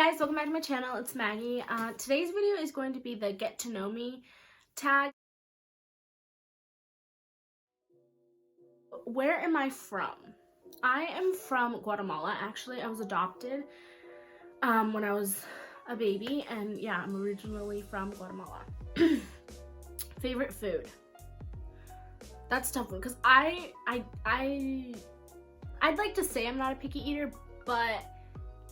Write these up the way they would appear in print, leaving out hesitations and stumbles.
guys, welcome back to my channel. It's Maggie. Today's video is going to be the get to know me tag. Where am I from? I am from Guatemala. Actually, I was adopted when I was a baby, and yeah, I'm originally from Guatemala. Favorite food? That's a tough one because I'd like to say I'm not a picky eater, but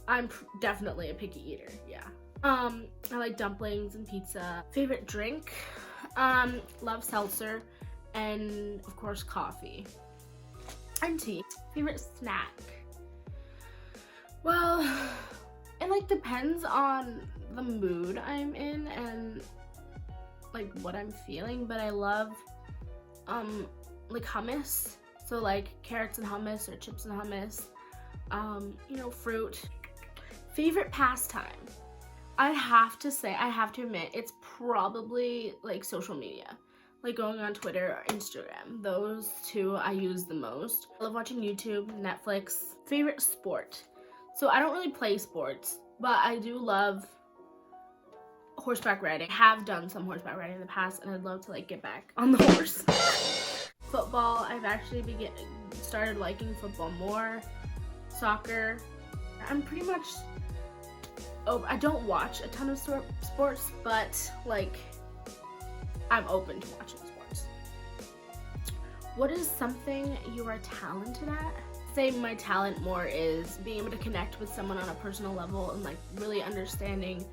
I'm definitely a picky eater, yeah. I like dumplings and pizza. Favorite drink? Love seltzer and of course coffee and tea. Favorite snack? Well, it like depends on the mood I'm in and like what I'm feeling, but I love like hummus. So like carrots and hummus or chips and hummus. You know, fruit. Favorite pastime? I have to admit, it's probably like social media. Like going on Twitter or Instagram. Those two I use the most. I love watching YouTube, Netflix. Favorite sport? So I don't really play sports, but I do love horseback riding. I have done some horseback riding in the past and I'd love to like get back on the horse. Football, I've actually started liking football more. Soccer, I'm pretty much, I don't watch a ton of sports, but like I'm open to watching sports. What is something you are talented at? Say my talent more is being able to connect with someone on a personal level and like really understanding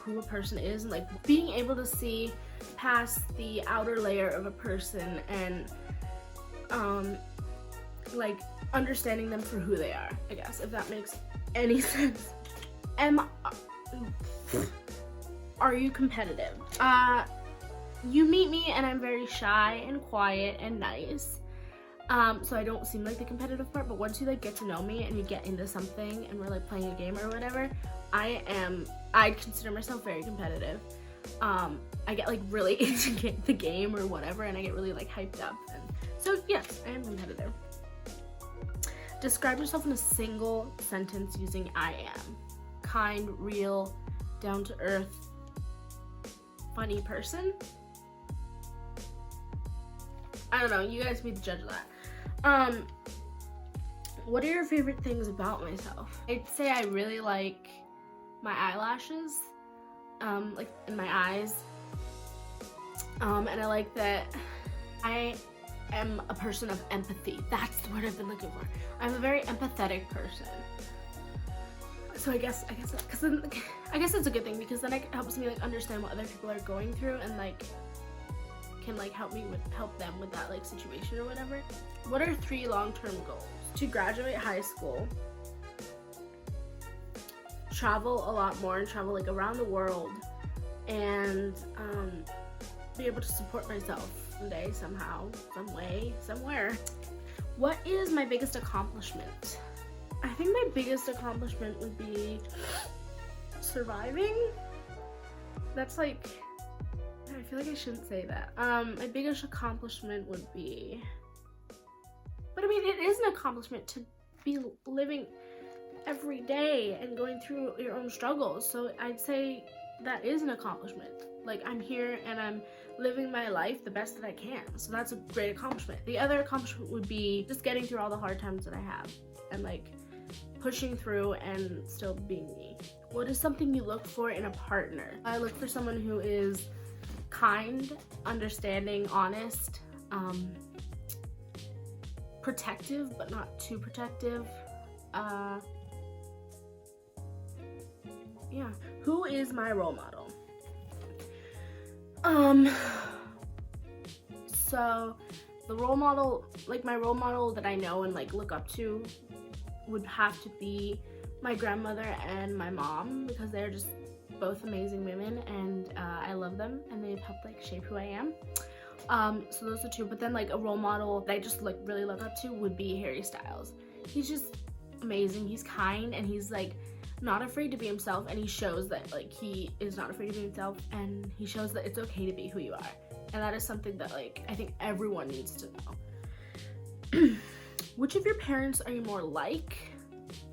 who a person is and like being able to see past the outer layer of a person and like understanding them for who they are, I guess, if that makes any sense. Are you competitive? You meet me and I'm very shy and quiet and nice. So I don't seem like the competitive part, but once you like get to know me and you get into something and we're like playing a game or whatever, I'd consider myself very competitive. I get like really into the game or whatever and I get really like hyped up. And so yes, I am competitive. Describe yourself in a single sentence using I am. Kind, real, down to earth, funny person. I don't know, you guys be the judge of that. What are your favorite things about myself? I'd say I really like my eyelashes, like in my eyes. And I like that I am a person of empathy. That's the word I've been looking for. I'm a very empathetic person. So I guess it's a good thing because then it helps me like understand what other people are going through and like can like help them with that like situation or whatever. What are 3 long-term goals? To graduate high school, travel a lot more and travel like around the world, and be able to support myself someday, somehow, some way, somewhere. What is my biggest accomplishment? I think my biggest accomplishment would be surviving. That's like, I feel like I shouldn't say that. My biggest accomplishment would be, but I mean, it is an accomplishment to be living every day and going through your own struggles. So I'd say that is an accomplishment. Like I'm here and I'm living my life the best that I can. So that's a great accomplishment. The other accomplishment would be just getting through all the hard times that I have and like pushing through and still being me. What is something you look for in a partner? I look for someone who is kind, understanding, honest, protective but not too protective. Yeah. Who is my role model? So the role model, like my role model that I know and like look up to would have to be my grandmother and my mom because they're just both amazing women and I love them and they've helped like shape who I am. So those are 2, but then like a role model that I just like really look up to would be Harry Styles. He's just amazing. He's kind and he's like not afraid to be himself, and he shows that like he is not afraid to be himself, and he shows that it's okay to be who you are, and that is something that like I think everyone needs to know. Which of your parents are you more like?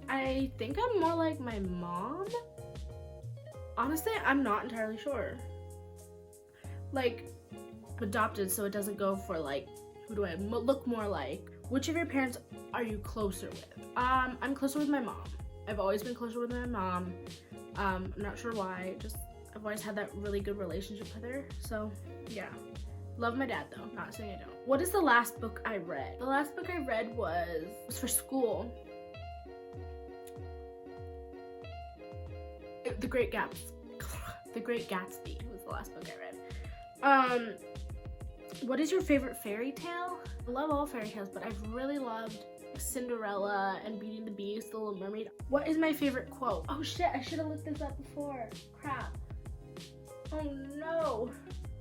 I think I'm more like my mom. Honestly, I'm not entirely sure. Like, adopted, so it doesn't go for like, who do I look more like? Which of your parents are you closer with? I'm closer with my mom. I've always been closer with my mom. I'm not sure why, just I've always had that really good relationship with her. So yeah, love my dad though, not saying I don't. What is the last book I read? The last book I read was for school. The Great Gatsby. The Great Gatsby was the last book I read. What is your favorite fairy tale? I love all fairy tales, but I've really loved Cinderella and Beauty and the Beast, The Little Mermaid. What is my favorite quote? Oh shit, I should have looked this up before. Crap. Oh no.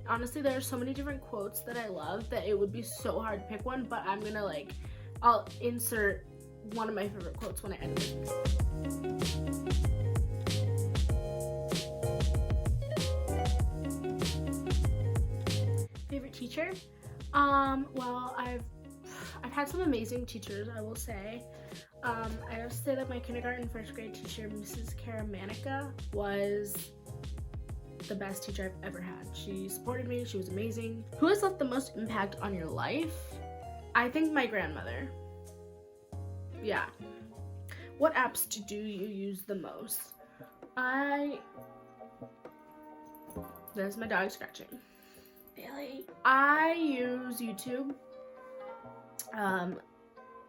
Honestly, there are so many different quotes that I love that it would be so hard to pick one, but I'm gonna I'll insert one of my favorite quotes when I edit it. Favorite teacher? Well, I've had some amazing teachers, I will say. I have to say that my kindergarten first grade teacher, Mrs. Karamanica, was the best teacher I've ever had. She supported me, she was amazing. Who has left the most impact on your life? I think my grandmother. Yeah. What apps do you use the most? There's my dog scratching. Really? I use YouTube,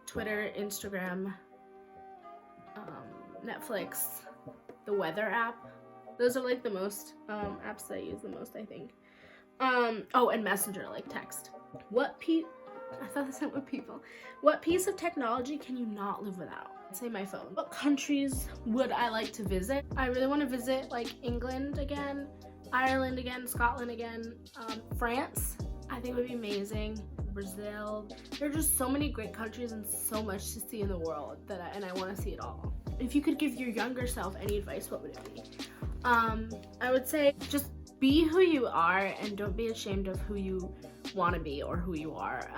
Twitter, Instagram, Netflix, the weather app. Those are like the most apps that I use the most, I think. Oh, and Messenger, like text. I thought this meant what people. What piece of technology can you not live without? I'd say my phone. What countries would I like to visit? I really want to visit like England again, Ireland again, Scotland again, France. I think would be amazing. Brazil. There are just so many great countries and so much to see in the world and I want to see it all. If you could give your younger self any advice, what would it be? I would say just be who you are and don't be ashamed of who you want to be or who you are,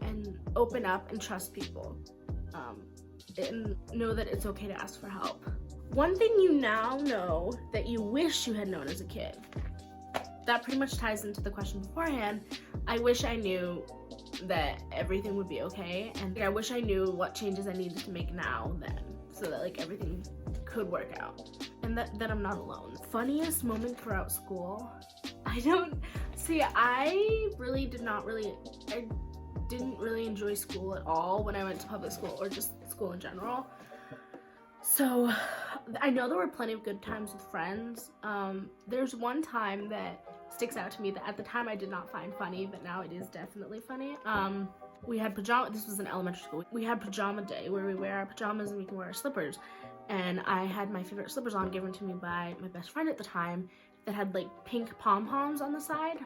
and open up and trust people, and know that it's okay to ask for help. One thing you now know that you wish you had known as a kid. That pretty much ties into the question beforehand. I wish I knew that everything would be okay, and I wish I knew what changes I needed to make now then, so that like everything could work out, and that I'm not alone. Funniest moment throughout school? I didn't really enjoy school at all when I went to public school or just school in general. So I know there were plenty of good times with friends. There's one time that sticks out to me that at the time I did not find funny, but now it is definitely funny. We had this was in elementary school. We had pajama day where we wear our pajamas and we can wear our slippers. And I had my favorite slippers on, given to me by my best friend at the time, that had like pink pom poms on the side.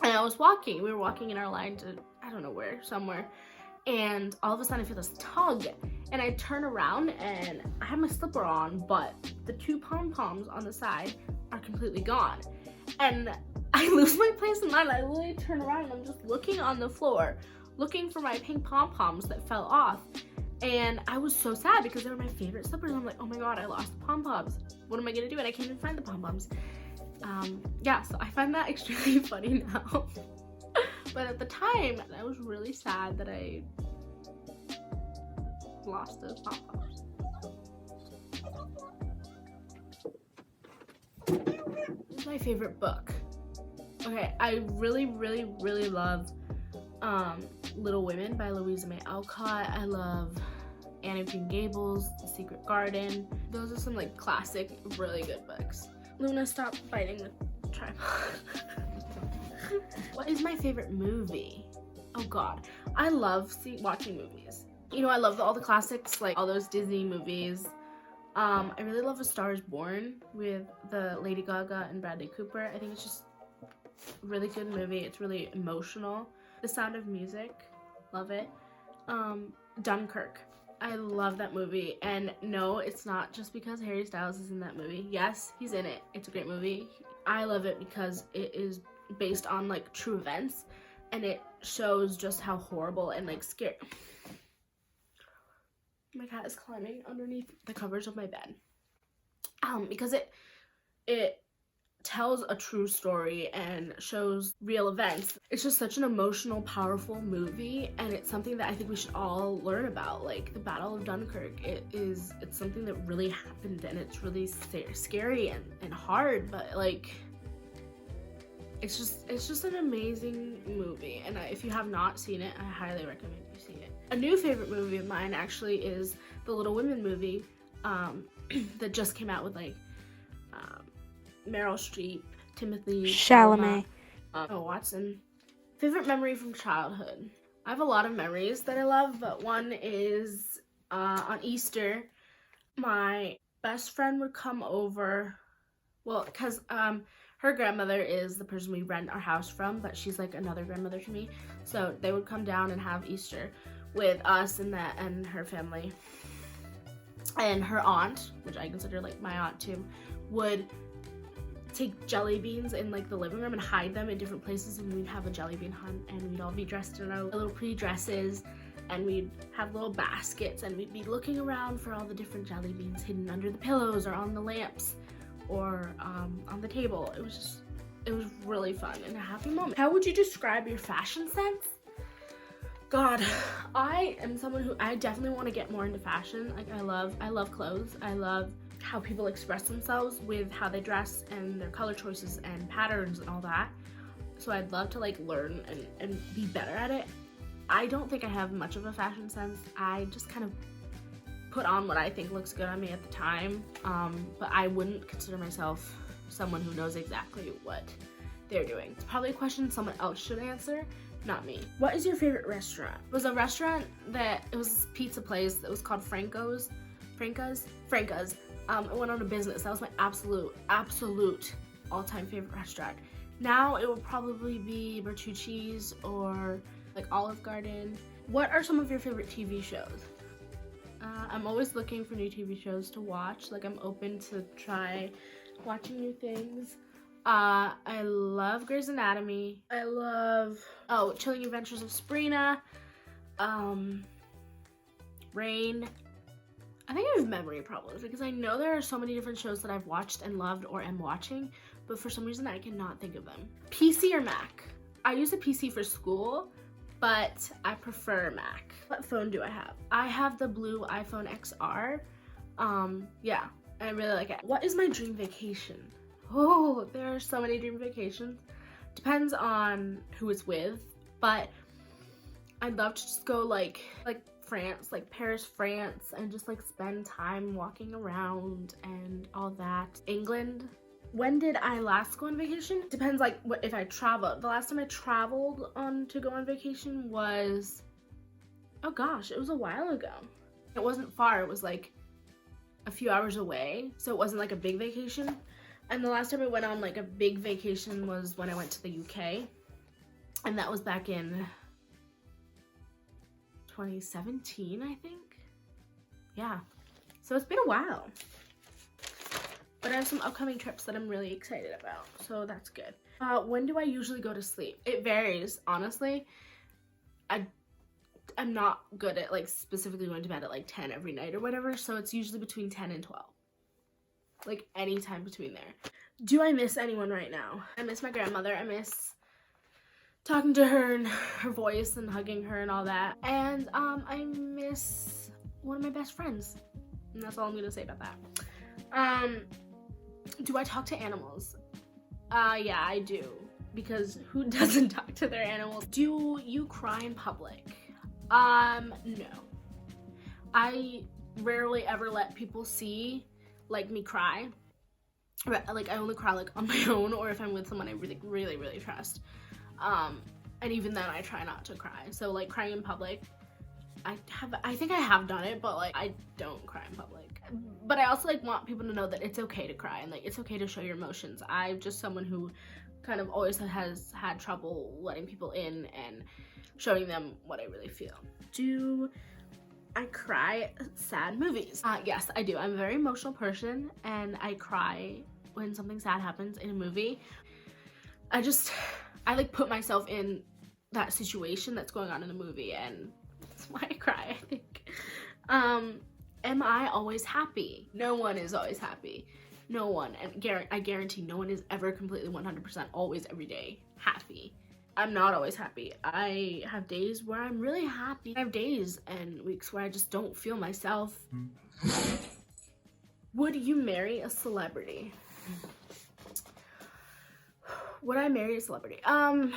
And we were walking in our line to, I don't know where, somewhere. And all of a sudden I feel this tug, and I turn around and I have my slipper on, but the two pom poms on the side are completely gone. And I lose my place in line. I literally turn around and I'm just looking on the floor, looking for my pink pom poms that fell off. And I was so sad because they were my favorite slippers. I'm like, oh my god, I lost the pom poms. What am I gonna do? And I can't even find the pom poms. Yeah, so I find that extremely funny now. But at the time, I was really sad that I lost those pom poms. This is my favorite book. Okay, I really, really, really love Little Women by Louisa May Alcott. I love Anne of Green Gables, The Secret Garden. Those are some like classic, really good books. Luna, stop fighting the tripod. What is my favorite movie? Oh god, I love watching movies. You know, I love all the classics, like all those Disney movies. I really love A Star is Born with the Lady Gaga and Bradley Cooper. I think it's just a really good movie. It's really emotional. The Sound of Music, love it. Dunkirk, I love that movie. And no, it's not just because Harry Styles is in that movie. Yes, he's in it. It's a great movie. I love it because it is based on like true events, and it shows just how horrible and like scary. My cat is climbing underneath the covers of my bed. Because it tells a true story and shows real events. It's just such an emotional, powerful movie, and it's something that I think we should all learn about. Like the Battle of Dunkirk, it's something that really happened, and it's really scary and hard, but like it's just an amazing movie. And if you have not seen it, I highly recommend you see it. A new favorite movie of mine actually is the Little Women movie that just came out with like Meryl Streep, Timothy Chalamet, Watson. Favorite memory from childhood. I have a lot of memories that I love, but one is on Easter, my best friend would come over. Well, because her grandmother is the person we rent our house from, but she's like another grandmother to me. So they would come down and have Easter with us and her family. And her aunt, which I consider like my aunt too, would take jelly beans in like the living room and hide them in different places, and we'd have a jelly bean hunt, and we'd all be dressed in our little pretty dresses, and we'd have little baskets, and we'd be looking around for all the different jelly beans hidden under the pillows or on the lamps or on the table. It was really fun and a happy moment. How would you describe your fashion sense? God, I am someone who I definitely want to get more into fashion. Like I love clothes. I love how people express themselves with how they dress and their color choices and patterns and all that. So I'd love to like learn and be better at it. I don't think I have much of a fashion sense. I just kind of put on what I think looks good on me at the time. But I wouldn't consider myself someone who knows exactly what they're doing. It's probably a question someone else should answer, not me. What is your favorite restaurant? It was a restaurant it was this pizza place that was called Franca's. It went out of business. That was my absolute all-time favorite restaurant. Now it would probably be Bertucci's or like Olive Garden. What are some of your favorite TV shows? I'm always looking for new TV shows to watch. Like I'm open to try watching new things. I love Grey's Anatomy. I love Chilling Adventures of Sabrina. Rain. I think I have memory problems because I know there are so many different shows that I've watched and loved or am watching, but for some reason I cannot think of them. PC or Mac? I use a PC for school, but I prefer Mac. What phone do I have? I have the blue iPhone XR. Yeah, I really like it. What is my dream vacation? Oh, there are so many dream vacations. Depends on who it's with, but I'd love to just go like France, like Paris, France, and just like spend time walking around and all that. England. When did I last go on vacation? Depends like if I traveled. The last time I traveled to go on vacation was, oh gosh, it was a while ago. It wasn't far, it was like a few hours away, so it wasn't like a big vacation. And the last time I went on like a big vacation was when I went to the UK, and that was back in 2017, I think. Yeah, so it's been a while, but I have some upcoming trips that I'm really excited about, so that's good. When do I usually go to sleep? It varies, honestly. I'm not good at like specifically going to bed at like 10 every night or whatever, so it's usually between 10 and 12. Like any time between there. Do I miss anyone right now? I miss my grandmother. I miss talking to her and her voice and hugging her and all that. And I miss one of my best friends. And that's all I'm gonna say about that. Do I talk to animals? Yeah, I do. Because who doesn't talk to their animals? Do you cry in public? No. I rarely ever let people see like me cry. Like I only cry like on my own or if I'm with someone I really trust. And even then I try not to cry. So like crying in public, I think I have done it, but like I don't cry in public. But I also like want people to know that it's okay to cry and like it's okay to show your emotions. I'm just someone who kind of always has had trouble letting people in and showing them what I really feel. Do I cry at sad movies? Yes, I do. I'm a very emotional person and I cry when something sad happens in a movie. I like put myself in that situation that's going on in the movie, and that's why I cry, I think. Am I always happy? No one is always happy. No one. And I guarantee no one is ever completely 100% always every day happy. I'm not always happy. I have days where I'm really happy. I have days and weeks where I just don't feel myself. Would you marry a celebrity? Would I marry a celebrity? I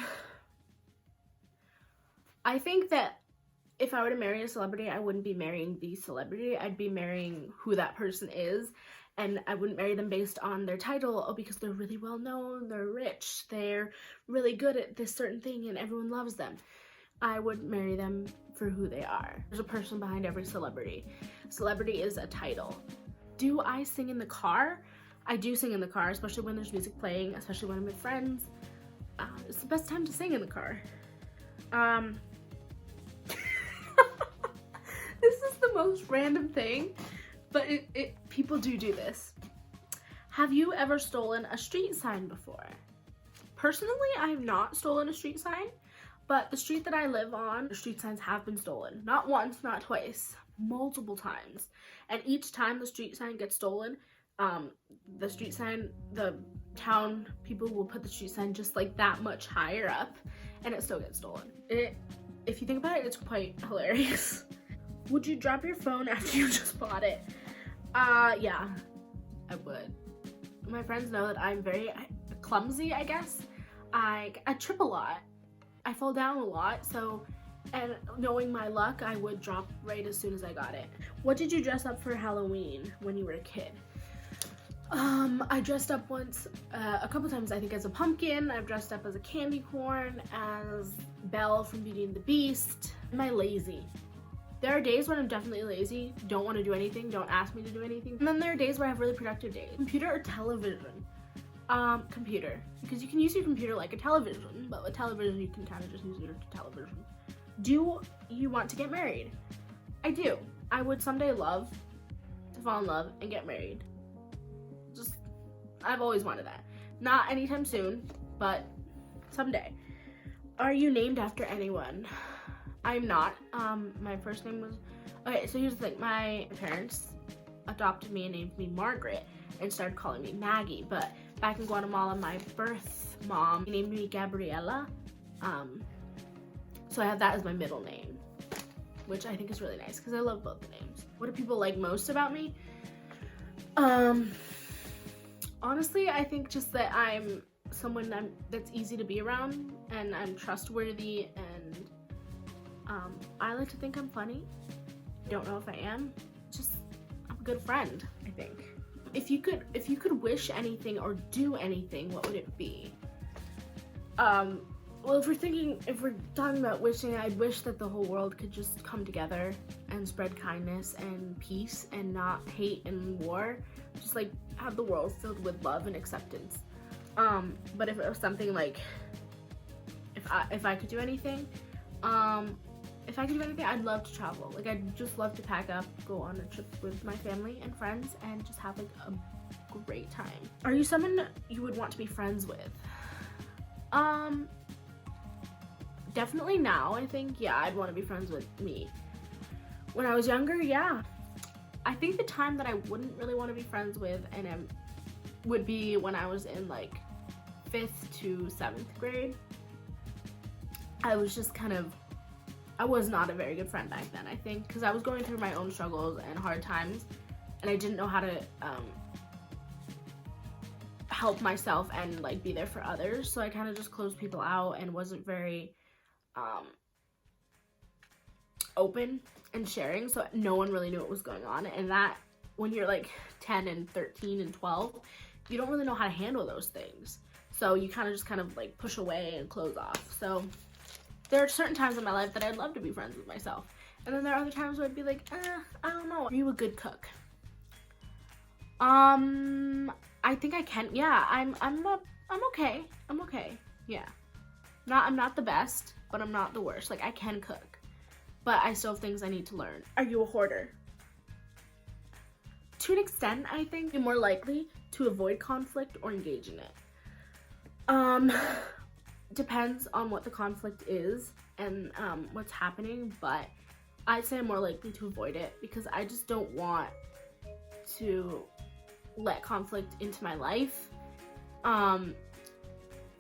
think that if I were to marry a celebrity, I wouldn't be marrying the celebrity. I'd be marrying who that person is. And I wouldn't marry them based on their title, oh, because they're really well known, they're rich, they're really good at this certain thing and everyone loves them. I would marry them for who they are. There's a person behind every celebrity. Celebrity is a title. Do I sing in the car? I do sing in the car, especially when there's music playing, especially when I'm with friends. It's the best time to sing in the car. This is the most random thing, but people do this. Have you ever stolen a street sign before? Personally, I have not stolen a street sign, but the street that I live on, the street signs have been stolen. Not once, not twice, multiple times. And each time the street sign gets stolen, the town people will put the street sign just like that much higher up, and it still gets stolen. If you think about it, it's quite hilarious. Would you drop your phone after you just bought it? Yeah, I would. My friends know that I'm very clumsy, I guess. I trip a lot. I fall down a lot, so, and knowing my luck, I would drop right as soon as I got it. What did you dress up for Halloween when you were a kid? I dressed up once, a couple times, I think, as a pumpkin. I've dressed up as a candy corn, as Belle from Beauty and the Beast. Am I lazy? There are days when I'm definitely lazy, don't want to do anything, don't ask me to do anything. And then there are days where I have really productive days. Computer or television? Computer. Because you can use your computer like a television, but with television you can kind of just use it as a television. Do you want to get married? I do. I would someday love to fall in love and get married. I've always wanted that. Not anytime soon, but someday. Are you named after anyone? I'm not. My first name was... Okay, so here's the thing. My parents adopted me and named me Margaret and started calling me Maggie. But back in Guatemala, my birth mom named me Gabriela. So I have that as my middle name, which I think is really nice because I love both the names. What do people like most about me? Honestly, I think just that I'm someone that's easy to be around and I'm trustworthy, and I like to think I'm funny. I don't know if I am. Just I'm a good friend, I think. If you could wish anything or do anything, what would it be? Well, if we're talking about wishing, I'd wish that the whole world could just come together and spread kindness and peace and not hate and war. Just like have the world filled with love and acceptance. But if it was something like, if I could do anything, I'd love to travel. Like I'd just love to pack up, go on a trip with my family and friends, and just have like a great time. Are you someone you would want to be friends with? Definitely now, I think, yeah, I'd want to be friends with me. When I was younger, yeah. I think the time that I wouldn't really want to be friends with would be when I was in like 5th to 7th grade. I was just I was not a very good friend back then, I think, because I was going through my own struggles and hard times, and I didn't know how to help myself and like be there for others, so I kind of just closed people out and wasn't very open and sharing, so no one really knew what was going on. And that when you're like 10 and 13 and 12, you don't really know how to handle those things, so you kind of like push away and close off. So there are certain times in my life that I'd love to be friends with myself, and then there are other times where I'd be like, I don't know. Are you a good cook? I think I can. Yeah, I'm okay. I'm okay. Yeah. I'm not the best, but I'm not the worst. Like I can cook, but I still have things I need to learn. Are you a hoarder? To an extent, I think you're more likely to avoid conflict or engage in it. Depends on what the conflict is and what's happening, but I'd say I'm more likely to avoid it because I just don't want to let conflict into my life. And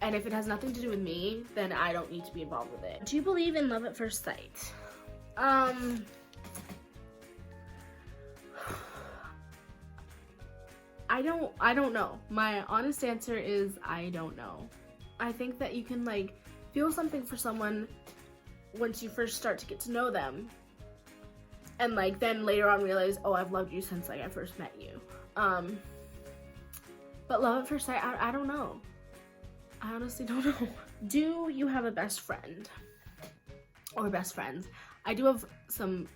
if it has nothing to do with me, then I don't need to be involved with it. Do you believe in love at first sight? I don't know. My honest answer is I don't know. I think that you can like feel something for someone once you first start to get to know them, and like then later on realize, oh, I've loved you since like I first met you. But love at first sight, I don't know. I honestly don't know. Do you have a best friend or best friends? I do have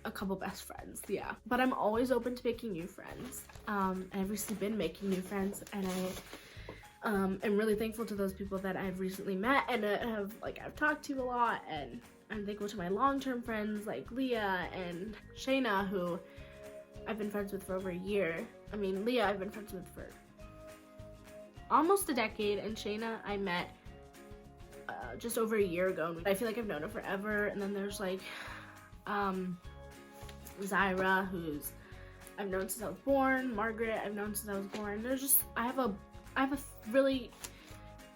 a couple best friends, yeah. But I'm always open to making new friends. I've recently been making new friends, and I am really thankful to those people that I've recently met and I've talked to a lot. And I'm thankful to my long-term friends like Leah and Shayna, who I've been friends with for over a year. I mean, Leah I've been friends with for almost a decade, and Shayna I met just over a year ago. I feel like I've known her forever. And then there's like Zyra, who's I've known since I was born. Margaret I've known since I was born. There's just I have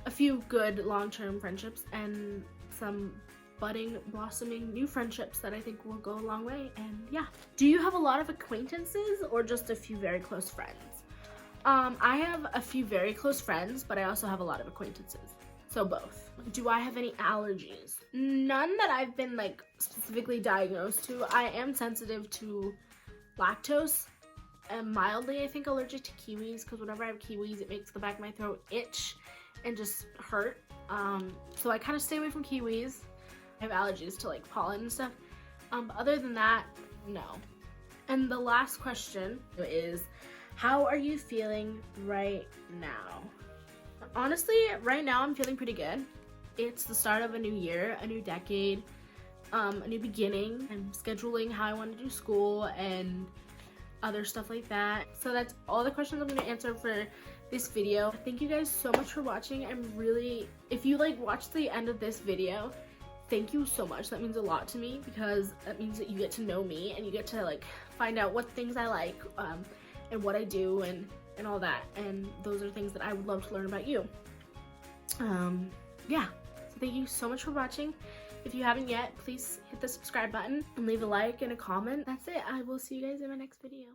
a few good long-term friendships and some budding, blossoming new friendships that I think will go a long way. And yeah. Do you have a lot of acquaintances or just a few very close friends? I have a few very close friends, but I also have a lot of acquaintances. So both. Do I have any allergies? None that I've been like specifically diagnosed to. I am sensitive to lactose and mildly, I think, allergic to kiwis, because whenever I have kiwis, it makes the back of my throat itch and just hurt. So I kind of stay away from kiwis. I have allergies to like pollen and stuff. But other than that, no. And the last question is, how are you feeling right now? Honestly, right now I'm feeling pretty good. It's the start of a new year, a new decade, a new beginning. I'm scheduling how I want to do school and other stuff like that. So that's all the questions I'm going to answer for this video. Thank you guys so much for watching. If you like watched the end of this video, thank you so much. That means a lot to me, because that means that you get to know me and you get to like find out what things I like and what I do and all that. And those are things that I would love to learn about you. Yeah. So thank you so much for watching. If you haven't yet, please hit the subscribe button and leave a like and a comment. That's it. I will see you guys in my next video.